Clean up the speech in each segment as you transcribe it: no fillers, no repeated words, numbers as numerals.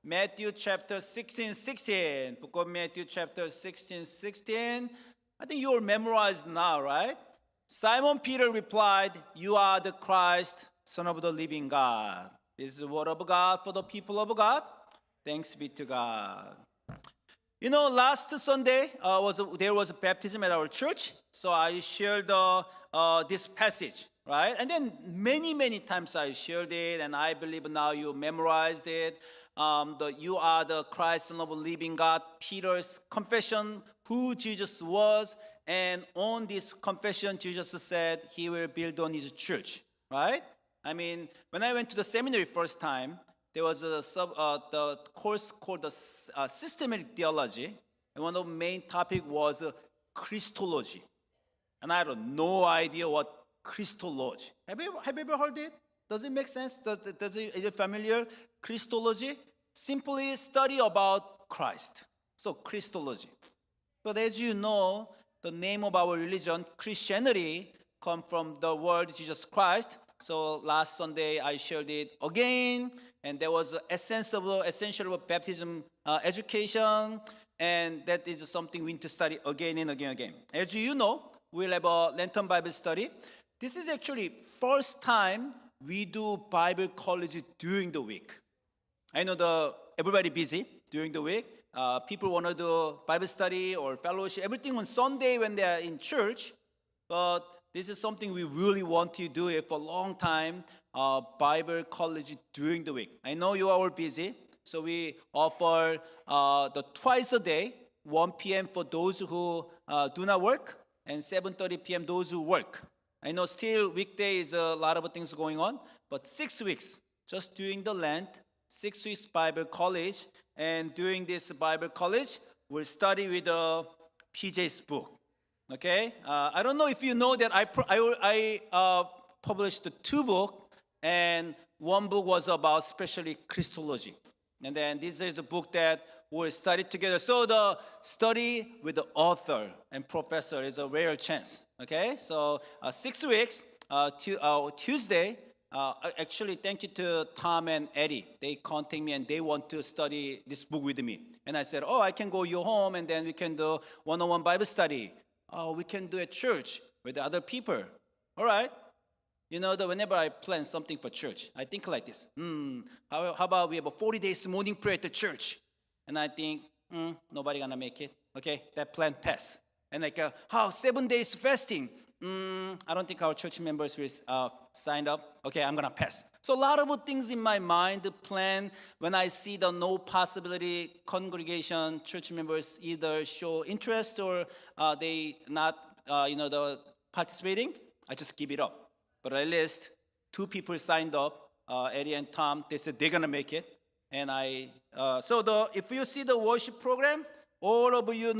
Matthew chapter 16. Book of Matthew chapter 16. I think you all memorized now, right? Simon Peter replied, "You are the Christ, Son of the living God." This is the word of God for the people of God. Thanks be to God. You know, last Sunday there was a baptism at our church, so I shared this passage, right? And then many times I shared it, and I believe now you memorized it. You are the Christ, Son of the living God. Peter's confession, who Jesus was, and on this confession, Jesus said he will build on his church, right? I mean, when I went to the seminary first time, there was the course called the systematic theology, and one of the main topic was Christology. And I had no idea what Christology. Have you ever heard it? Does it make sense? Is it familiar? Christology, simply study about Christ. So Christology. But as you know, the name of our religion, Christianity, come from the word Jesus Christ. So last Sunday I shared it again, and there was essential of baptism education, and that is something we need to study again and again. As you know, we'll have a Lenten Bible study. This is actually first time we do Bible college during the week. I know everybody busy during the week. People want to do Bible study or fellowship, everything on Sunday when they are in church. But this is something we really want to do it for a long time, Bible college during the week. I know you are all busy, so we offer the twice a day, 1 p.m. for those who do not work, and 7:30 p.m. those who work. I know still weekday is a lot of things going on, but 6 weeks, just during the Lent, 6 weeks Bible college, and during this Bible college, we'll study with PJ's book. Okay, I don't know if you know that I published 2 books, and one book was about especially Christology, and then this is a book that we'll study together. So the study with the author and professor is a rare chance. Okay, so 6 weeks, Tuesday. Actually, thank you to Tom and Eddie. They contact me and they want to study this book with me. And I said, I can go your home and then we can do one-on-one Bible study. We can do at church with the other people. All right. You know, whenever I plan something for church, I think like this. How about we have a 40 days morning prayer at the church? And I think, nobody gonna make it. Okay, that plan pass. And like, 7 days fasting? I don't think our church members will sign up. Okay, I'm gonna pass. So a lot of things in my mind, the plan, when I see the no possibility congregation, church members either show interest or they not, the participating, I just give it up. But at least 2 people signed up, Eddie and Tom. They said they're gonna make it. And if you see the worship program, all of you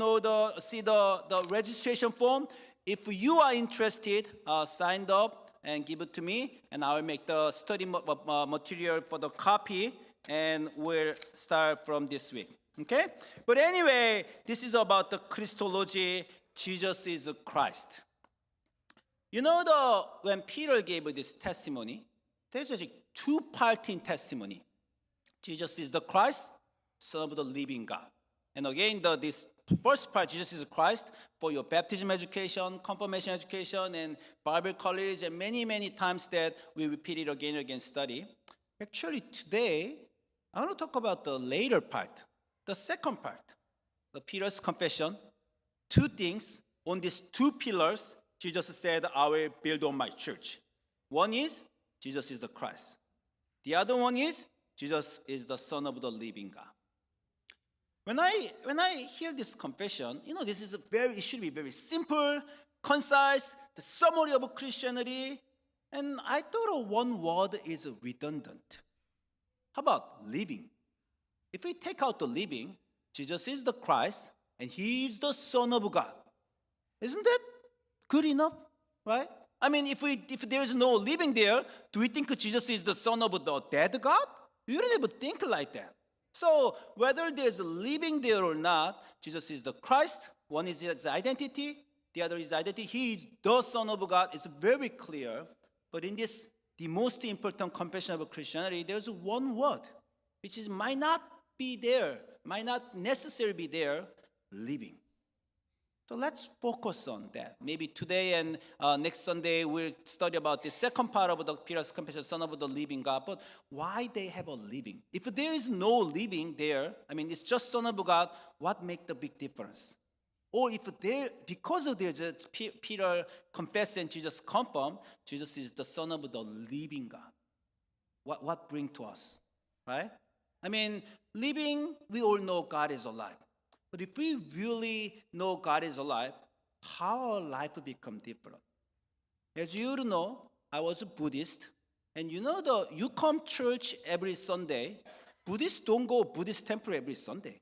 see the registration form. If you are interested, sign up and give it to me, and I will make the study material for the copy, and we'll start from this week. Okay? But anyway, this is about the Christology. Jesus is Christ. You know, when Peter gave this testimony, there's actually 2 parts in testimony. Jesus is the Christ, Son of the living God. And again, this first part, Jesus is Christ, for your baptism education, confirmation education, and Bible college, and many times that we repeat it again and again study. Actually, today, I want to talk about the later part, the second part, the Peter's confession. 2 things on these 2 pillars, Jesus said, I will build on my church. One is, Jesus is the Christ. The other one is, Jesus is the Son of the living God. When I hear this confession, this is it should be very simple, concise, the summary of Christianity, and I thought one word is redundant. How about living? If we take out the living, Jesus is the Christ, and He is the Son of God. Isn't that good enough, right? I mean, if there is no living there, do we think Jesus is the Son of the dead God? We don't even think like that. So whether there's a living there or not, Jesus is the Christ. One is his identity, the other is identity. He is the Son of God. It's very clear. But in this, the most important confession of Christianity, there's one word, which might not be there, might not necessarily be there, living. So let's focus on that. Maybe today and next Sunday we'll study about the second part of the Peter's confession, Son of the living God. But why they have a living? If there is no living there, I mean, it's just Son of God, what make the big difference? Or if there, because of their Peter confessed and Jesus confirmed, Jesus is the Son of the living God. What bring to us, right? I mean, living, we all know God is alive. But if we really know God is alive, how our life will become different. As you know, I was a Buddhist, and you come church every Sunday. Buddhists don't go Buddhist temple every Sunday.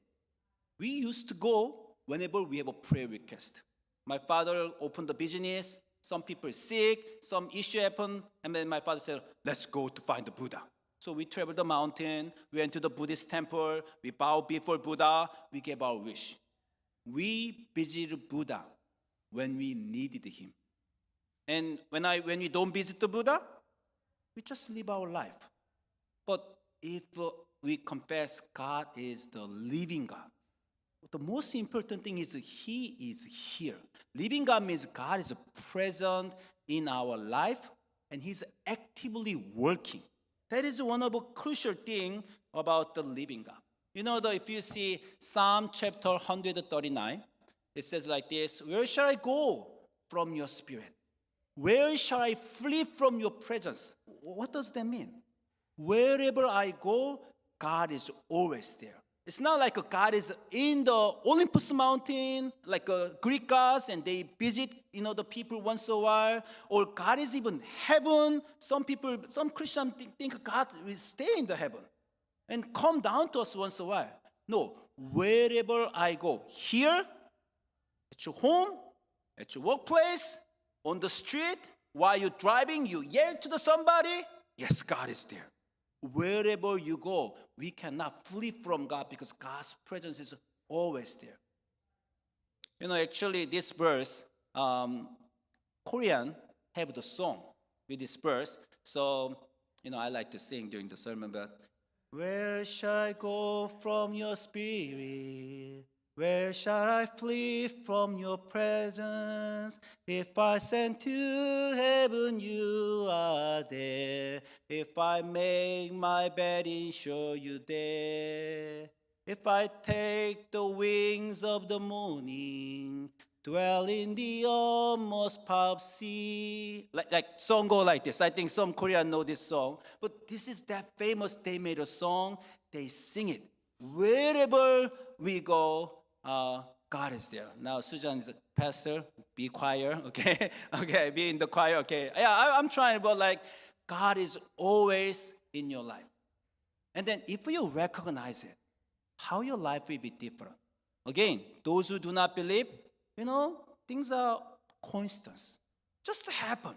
We used to go whenever we have a prayer request. My father opened the business, some people sick, some issue happened, and then my father said, let's go to find the Buddha. So we traveled the mountain, we went to the Buddhist temple, we bowed before Buddha, we gave our wish. We visited Buddha when we needed him. And when we don't visit the Buddha, we just live our life. But if we confess God is the living God, the most important thing is He is here. Living God means God is present in our life and He's actively working. That is one of the crucial things about the living God. If you see Psalm chapter 139, it says like this, where shall I go from your spirit? Where shall I flee from your presence? What does that mean? Wherever I go, God is always there. It's not like God is in the Olympus mountain, like Greek gods, and they visit, the people once in a while. Or God is even heaven. Some Christians think God will stay in the heaven and come down to us once in a while. No, wherever I go, here, at your home, at your workplace, on the street, while you're driving, you yell to somebody. Yes, God is there. Wherever you go, we cannot flee from God because God's presence is always there. Actually, this verse, Korean have the song with this verse. So, I like to sing during the sermon, but where shall I go from your spirit? Where shall I flee from your presence? If I send to heaven, you are there. If I make my bed in shore, you there. If I take the wings of the morning, dwell in the almost pop sea. Like song go like this. I think some Koreans know this song. But this is that famous, they made a song. They sing it. Wherever we go, God is there. Now, Sujan is a pastor. Be choir, okay? Okay, be in the choir, okay? Yeah, I'm trying, but God is always in your life. And then if you recognize it, how your life will be different. Again, those who do not believe, things are coincidence. Just happen,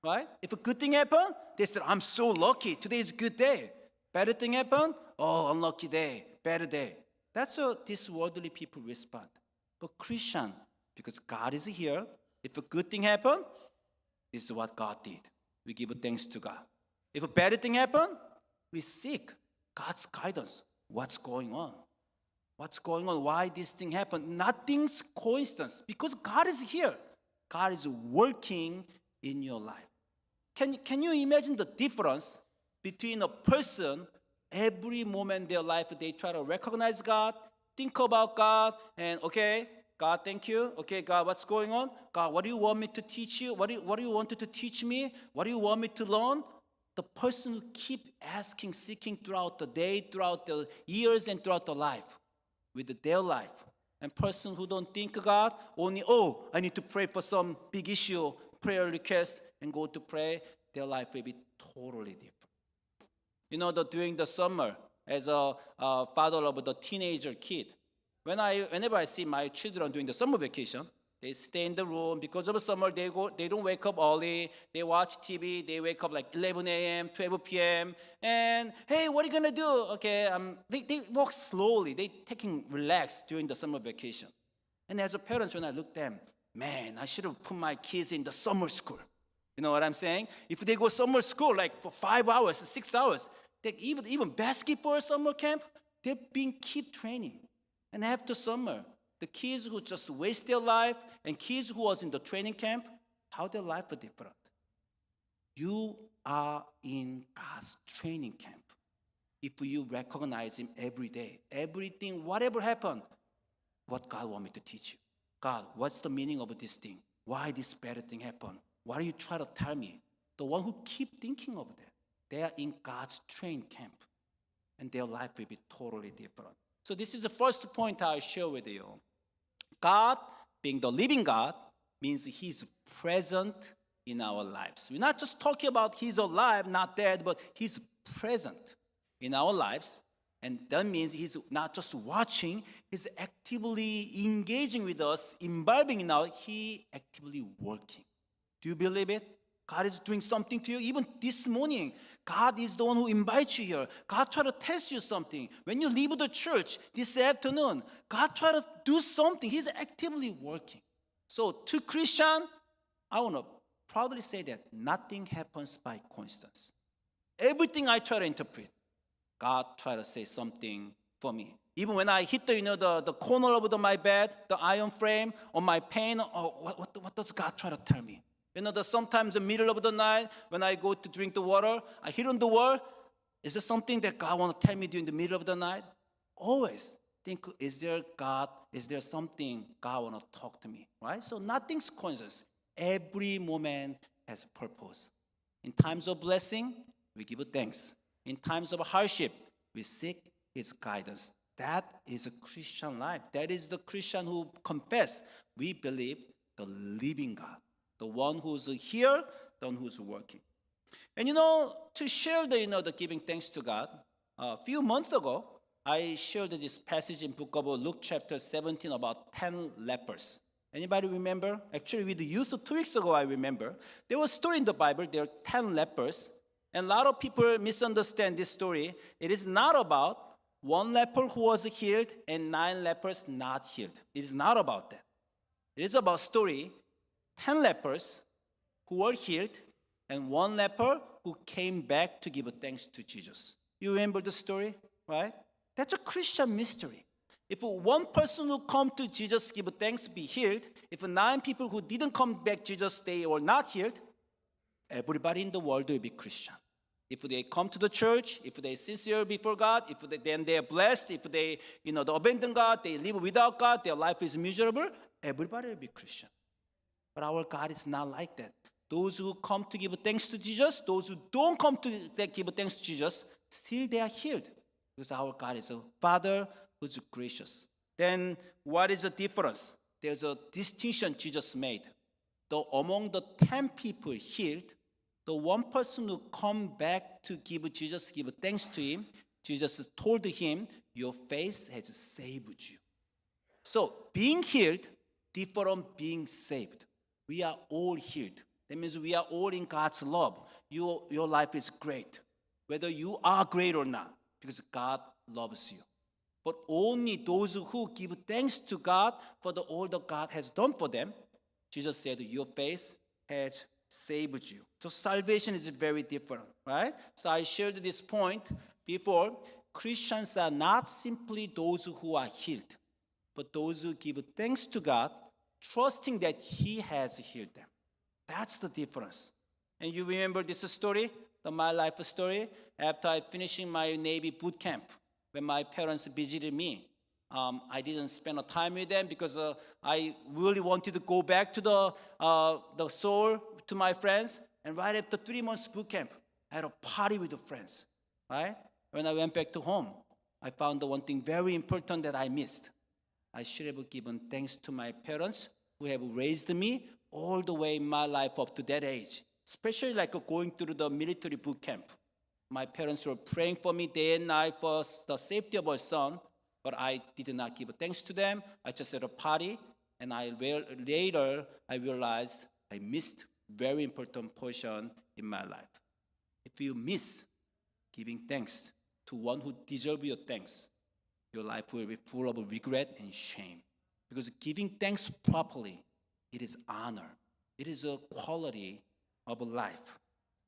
right? If a good thing happen, they say, I'm so lucky. Today is a good day. Bad thing happen, oh, unlucky day, bad day. That's how these worldly people respond. But Christian, because God is here, if a good thing happen, this is what God did. We give thanks to God. If a bad thing happen, we seek God's guidance. What's going on? What's going on? Why this thing happened? Nothing's coincidence because God is here. God is working in your life. Can you imagine the difference between a person every moment in their life they try to recognize God, think about God, and okay, God, thank you. Okay, God, what's going on? God, what do you want me to teach you? What do you want to teach me? What do you want me to learn? The person who keep asking, seeking throughout the day, throughout the years, and throughout the life, with their life. And person who don't think God, only, I need to pray for some big issue, prayer request, and go to pray, their life will be totally different. During the summer, as a father of the teenager kid, whenever I see my children during the summer vacation, they stay in the room because of the summer. They don't wake up early. They watch TV. They wake up like 11 a.m., 12 p.m. And hey, what are you gonna do? Okay, they walk slowly. They taking relax during the summer vacation. And as a parent, when I look at them, man, I should have put my kids in the summer school. You know what I'm saying? If they go summer school like for 5 hours, 6 hours, they even basketball summer camp, they're being keep training. And after summer, the kids who just waste their life and kids who was in the training camp, how their life are different. You are in God's training camp. If you recognize Him every day, everything, whatever happened, what God want me to teach you? God, what's the meaning of this thing? Why this bad thing happened? What are you trying to tell me? The one who keep thinking of that, they are in God's trained camp, and their life will be totally different. So this is the first point I'll share with you. God, being the living God, means He's present in our lives. We're not just talking about He's alive, not dead, but He's present in our lives. And that means He's not just watching, He's actively engaging with us, involving in our, He actively working. Do you believe it? God is doing something to you. Even this morning, God is the one who invites you here. God try to test you something. When you leave the church this afternoon, God try to do something. He's actively working. So to Christian, I want to proudly say that nothing happens by coincidence. Everything I try to interpret, God try to say something for me. Even when I hit the corner of my bed, the iron frame, or my pain, what does God try to tell me? Sometimes in the middle of the night, when I go to drink the water, I hit on the wall. Is there something that God want to tell me during the middle of the night? Always think, is there God? Is there something God want to talk to me? Right? So nothing's coincidence. Every moment has purpose. In times of blessing, we give thanks. In times of hardship, we seek His guidance. That is a Christian life. That is the Christian who confess we believe the living God. The one who's here, the one who's working. And to share the giving thanks to God, a few months ago, I shared this passage in book of Luke chapter 17 about 10 lepers. Anybody remember? Actually, with the youth 2 weeks ago, I remember. There was a story in the Bible, there are 10 lepers. And a lot of people misunderstand this story. It is not about one leper who was healed and 9 lepers not healed. It is not about that. It is about story 10 lepers who were healed and 1 leper who came back to give thanks to Jesus. You remember the story, right? That's a Christian mystery. If one person who come to Jesus give thanks be healed, if 9 people who didn't come back Jesus, they were not healed, everybody in the world will be Christian. If they come to the church, if they sincere before God, then they are blessed. If they abandon God, they live without God, their life is miserable, everybody will be Christian. But our God is not like that. Those who come to give thanks to Jesus, those who don't come to give thanks to Jesus, still they are healed. Because our God is a Father who's gracious. Then what is the difference? There's a distinction Jesus made. Among the 10 people healed, the one person who come back to give thanks to Him, Jesus told him, your faith has saved you. So being healed different from being saved. We are all healed. That means we are all in God's love. Your life is great, whether you are great or not, because God loves you. But only those who give thanks to God for all that God has done for them, Jesus said, your faith has saved you. So salvation is very different, right? So I shared this point before. Christians are not simply those who are healed, but those who give thanks to God, trusting that He has healed them. That's the difference. And you remember this story, my life story? After I finishing my Navy boot camp, when my parents visited me, I didn't spend time with them because I really wanted to go back to the Seoul to my friends. And right after 3 months boot camp, I had a party with the friends. Right? When I went back to home, I found the one thing very important that I missed. I should have given thanks to my parents who have raised me all the way in my life up to that age, especially like going through the military boot camp. My parents were praying for me day and night for the safety of our son, but I did not give thanks to them. I just had a party, and later I realized I missed very important portion in my life. If you miss giving thanks to one who deserves your thanks, your life will be full of regret and shame. Because giving thanks properly, it is honor. It is a quality of life.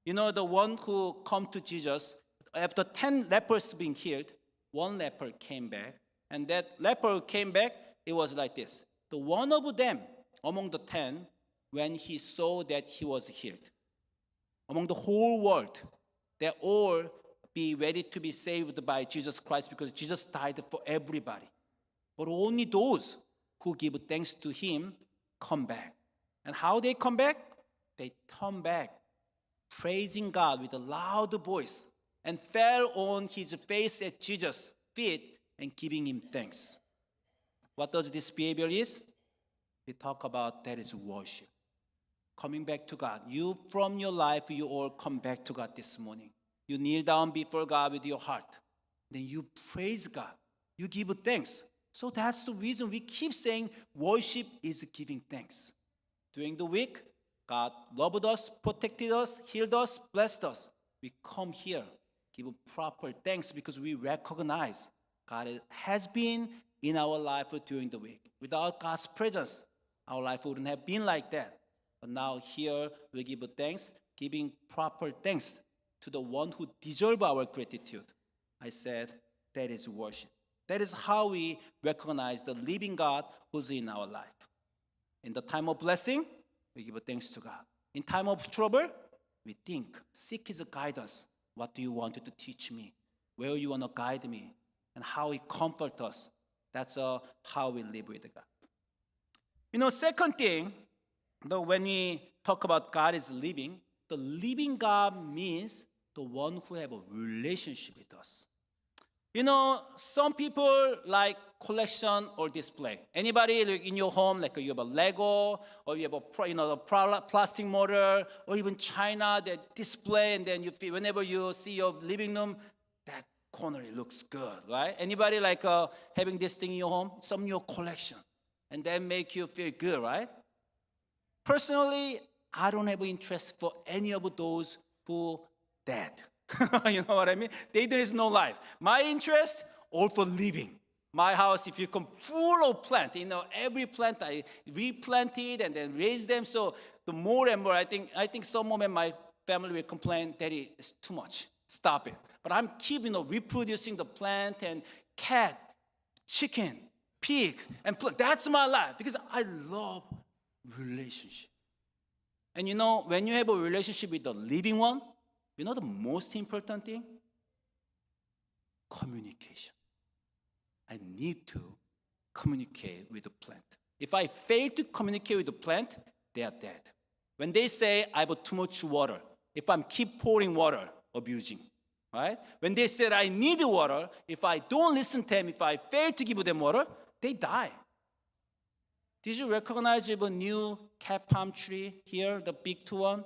The one who come to Jesus, after 10 lepers being healed, one leper came back. And that leper came back, it was like this. The one of them among the 10, when he saw that he was healed, among the whole world, they all be ready to be saved by Jesus Christ because Jesus died for everybody. But only those who give thanks to him come back. And how they come back? They turn back, praising God with a loud voice, and fell on his face at Jesus' feet and giving him thanks. What does this behavior is? We talk about that is worship. Coming back to God. You, from your life, you all come back to God this morning. You kneel down before God with your heart. Then you praise God. You give thanks. So that's the reason we keep saying worship is giving thanks. During the week, God loved us, protected us, healed us, blessed us. We come here, give proper thanks because we recognize God has been in our life during the week. Without God's presence, our life wouldn't have been like that. But now here we give thanks, giving proper thanks to the one who deserves our gratitude. I said that is worship. That is how we recognize the living God who's in our life. In the time of blessing, we give thanks to God. In time of trouble, we think, seek his guidance. What do you want to teach me? Where you want to guide me? And how he comforts us. That's how we live with God. Second thing, when we talk about God is living, the living God means the one who have a relationship with us. Some people like collection or display. Anybody in your home, like you have a Lego, or you have a plastic model, or even China that display, and then you feel whenever you see your living room, that corner it looks good, right? Anybody like having this thing in your home, some in your collection, and that make you feel good, right? Personally, I don't have interest for any of those who dead. You know what I mean? There is no life. My interest, all for living. My house, if you come full of plant, every plant I replanted and then raised them. So the more and more, I think some moment my family will complain, Daddy, it's too much. Stop it. But I'm keeping reproducing the plant and cat, chicken, pig, and plant. That's my life because I love relationship. And when you have a relationship with the living one, the most important thing? Communication. I need to communicate with the plant. If I fail to communicate with the plant, they are dead. When they say, I have too much water, if I'm keep pouring water, abusing, right? When they said, I need water, if I don't listen to them, if I fail to give them water, they die. Did you recognize the new cat palm tree here, the big two one?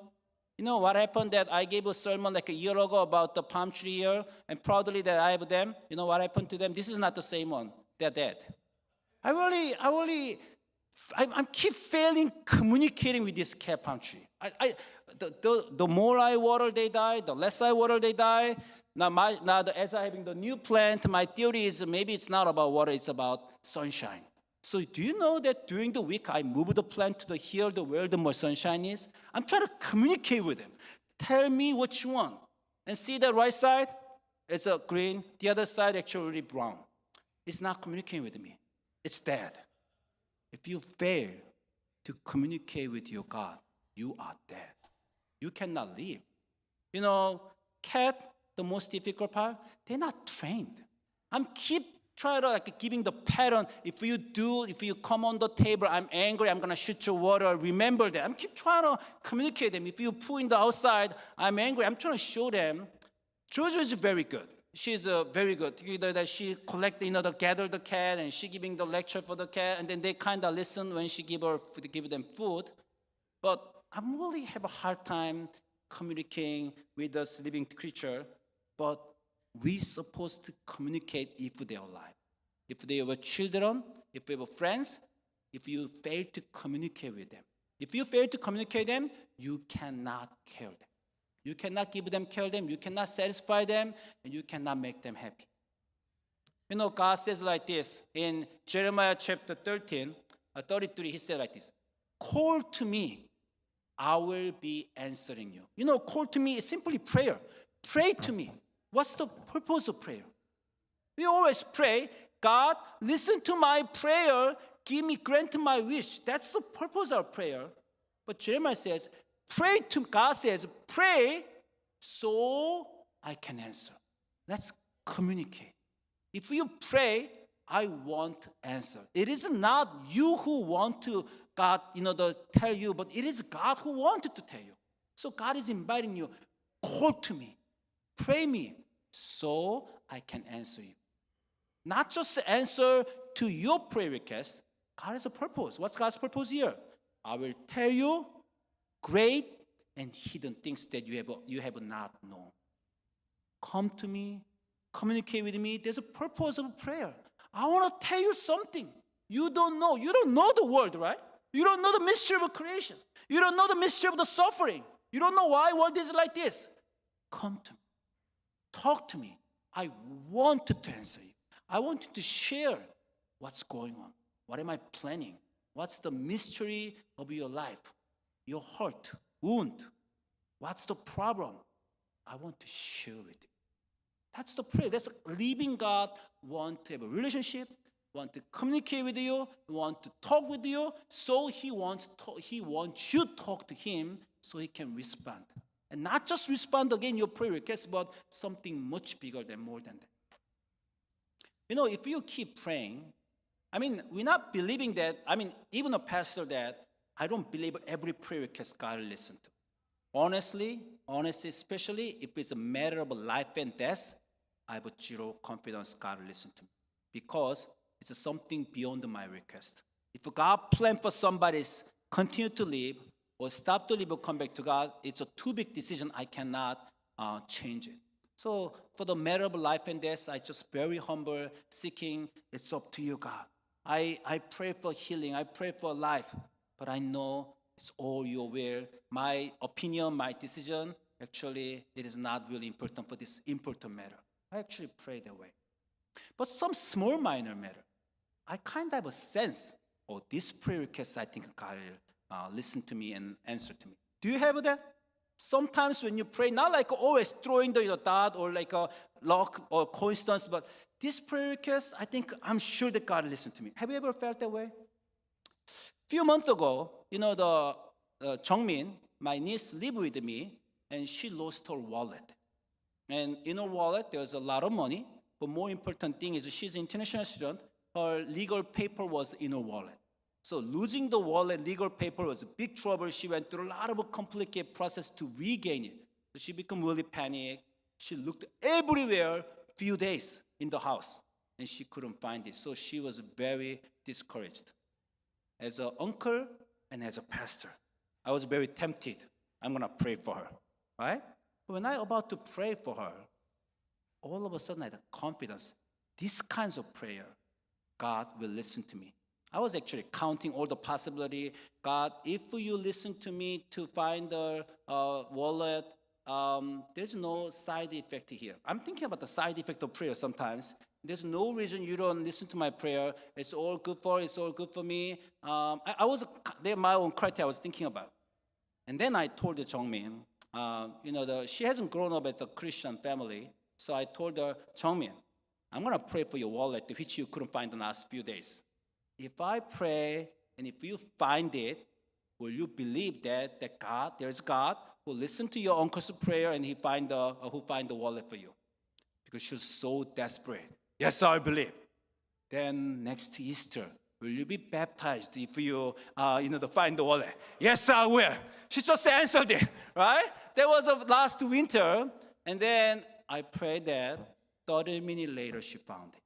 What happened that I gave a sermon like a year ago about the palm tree here, and proudly that I have them. What happened to them? This is not the same one. They're dead. I keep failing communicating with this cat palm tree. The more I water, they die. The less I water, they die. As I'm having the new plant, my theory is maybe it's not about water, it's about sunshine. So do you know that during the week I move the plant to where the more sunshine is? I'm trying to communicate with them. Tell me what you want. And see the right side? It's a green. The other side actually brown. It's not communicating with me. It's dead. If you fail to communicate with your God, you are dead. You cannot live. Cat, the most difficult part, they're not trained. I'm keep trying to giving the pattern. If you come on the table, I'm angry, I'm gonna shoot your water. Remember that. I'm keep trying to communicate them. If you put in the outside, I'm angry. I'm trying to show them. Georgia is very good. She's very good. That she gather the cat, and she giving the lecture for the cat, and then they kind of listen when she give them food. But I really have a hard time communicating with this living creature. But we're supposed to communicate if they're alive. If they have children, if they have friends, if you fail to communicate with them. If you fail to communicate them, you cannot care them. You cannot give them, care them, you cannot satisfy them, and you cannot make them happy. God says like this in Jeremiah chapter 33, he said like this, call to me, I will be answering you. Call to me is simply prayer. Pray to me. What's the purpose of prayer? We always pray, God, listen to my prayer, give me, grant my wish. That's the purpose of prayer. But Jeremiah says, God says, pray so I can answer. Let's communicate. If you pray, I want answer. It is not you who want to God, to tell you, but it is God who wanted to tell you. So God is inviting you, call to me, pray me, so I can answer you. Not just answer to your prayer request. God has a purpose. What's God's purpose here? I will tell you great and hidden things that you have not known. Come to me, communicate with me. There's a purpose of prayer. I want to tell you something you don't know. You don't know the world, right? You don't know the mystery of creation. You don't know the mystery of the suffering. You don't know why the world is like this. Come to me. Talk to me. I wanted to answer you. I want you to share what's going on. What am I planning? What's the mystery of your life? Your hurt, wound. What's the problem? I want to share with you. That's the prayer. That's living God want to have a relationship, want to communicate with you, want to talk with you. So he wants you to talk to him so he can respond. And not just respond again your prayer request, but something much bigger than more than that. If you keep praying, we're not believing that, even a pastor that, I don't believe every prayer request God will listen to. Honestly, especially if it's a matter of life and death, I have zero confidence God will listen to me. Because it's something beyond my request. If God planned for somebody's continue to live or stop to live or come back to God, it's a too big decision. I cannot change it. So for the matter of life and death, I just very humble, seeking, it's up to you, God. I pray for healing, I pray for life, but I know it's all your will. My opinion, my decision, actually, it is not really important for this important matter. I actually pray that way. But some small minor matter, I kind of have a sense, this prayer request, I think God will listen to me and answer to me. Do you have that? Sometimes when you pray, not like always throwing the dot or like a luck or coincidence, but this prayer request, I'm sure that God will listen to me. Have you ever felt that way? A few months ago, the Jungmin, my niece, lived with me, and she lost her wallet. And in her wallet, there's a lot of money, but more important thing is she's an international student. Her legal paper was in her wallet. So losing the wallet, legal paper was a big trouble. She went through a lot of a complicated process to regain it. So she became really panicked. She looked everywhere, few days in the house, and she couldn't find it. So she was very discouraged. As an uncle and as a pastor, I was very tempted. I'm going to pray for her, right? But when I was about to pray for her, all of a sudden I had confidence. These kinds of prayer, God will listen to me. I was actually counting all the possibility. God, if you listen to me to find the wallet, there's no side effect here. I'm thinking about the side effect of prayer sometimes. There's no reason you don't listen to my prayer. It's all good for me. They're my own criteria I was thinking about. And then I told the Jungmin, she hasn't grown up as a Christian family. So I told her, Jungmin, I'm going to pray for your wallet, which you couldn't find the last few days. If I pray and if you find it, will you believe that God, there's God who listened to your uncle's prayer and who find the wallet for you? Because she was so desperate. Yes, I believe. Then next Easter, will you be baptized if you, find the wallet? Yes, I will. She just answered it, right? That was last winter, and then I prayed that. 30 minutes later, she found it.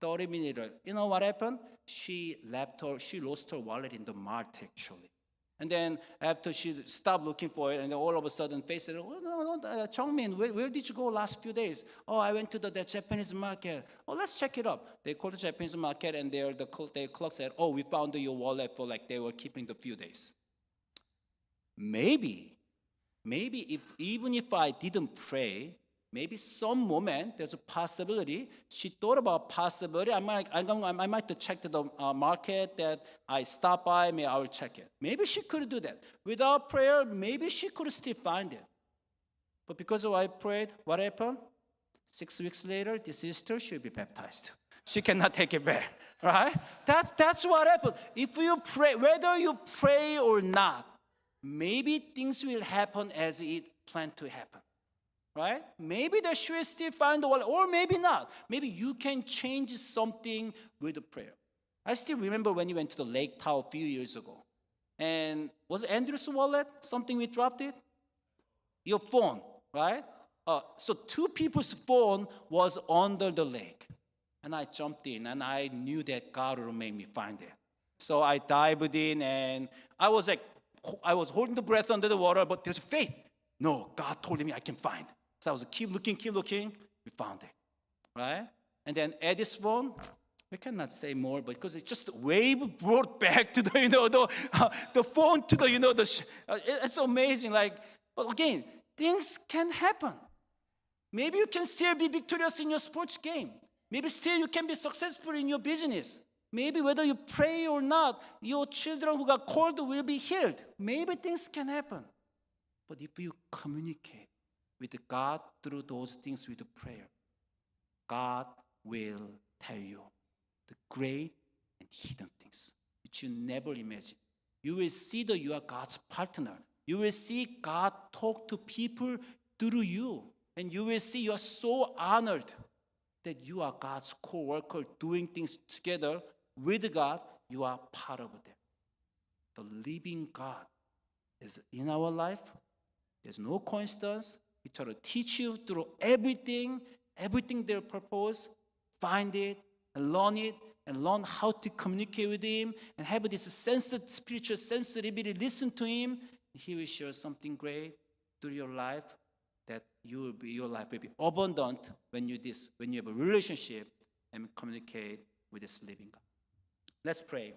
30 minutes later, you know what happened? She lost her wallet in the mart, actually. And then after she stopped looking for it, and then all of a sudden, face said, Jungmin, where did you go last few days? Oh, I went to the Japanese market. Oh, let's check it up. They called the Japanese market, and the clerk said, oh, we found your wallet for they were keeping the few days. Maybe even if I didn't pray, maybe some moment there's a possibility. She thought about possibility. I might check the market that I stopped by. Maybe I will check it. Maybe she could do that. Without prayer, maybe she could still find it. But because I prayed, what happened? 6 weeks later, this sister should be baptized. She cannot take it back, right? That's what happened. If you pray, whether you pray or not, maybe things will happen as it planned to happen, right? Maybe the shoe still find the wallet, or maybe not. Maybe you can change something with the prayer. I still remember when you went to the Lake Tower a few years ago. And was it Andrew's wallet? Something we dropped it? Your phone, right? So two people's phone was under the lake. And I jumped in, and I knew that God would make me find it. So I dived in, and I was holding the breath under the water, but there's faith. No, God told me I can find. So I was keep looking. We found it, right? And then Eddie's phone, we cannot say more, but because it's just a wave brought back to the phone to it's amazing. But again, things can happen. Maybe you can still be victorious in your sports game. Maybe still you can be successful in your business. Maybe whether you pray or not, your children who got cold will be healed. Maybe things can happen. But if you communicate with God through those things with prayer, God will tell you the great and hidden things which you never imagined. You will see that you are God's partner. You will see God talk to people through you. And you will see you are so honored that you are God's co-worker doing things together with God. You are part of them. The living God is in our life. There's no coincidence. He try to teach you through everything their purpose. Find it and learn how to communicate with Him and have this spiritual sensitivity. Listen to Him. He will share something great through your life. That your life will be abundant when you have a relationship and communicate with this living God. Let's pray.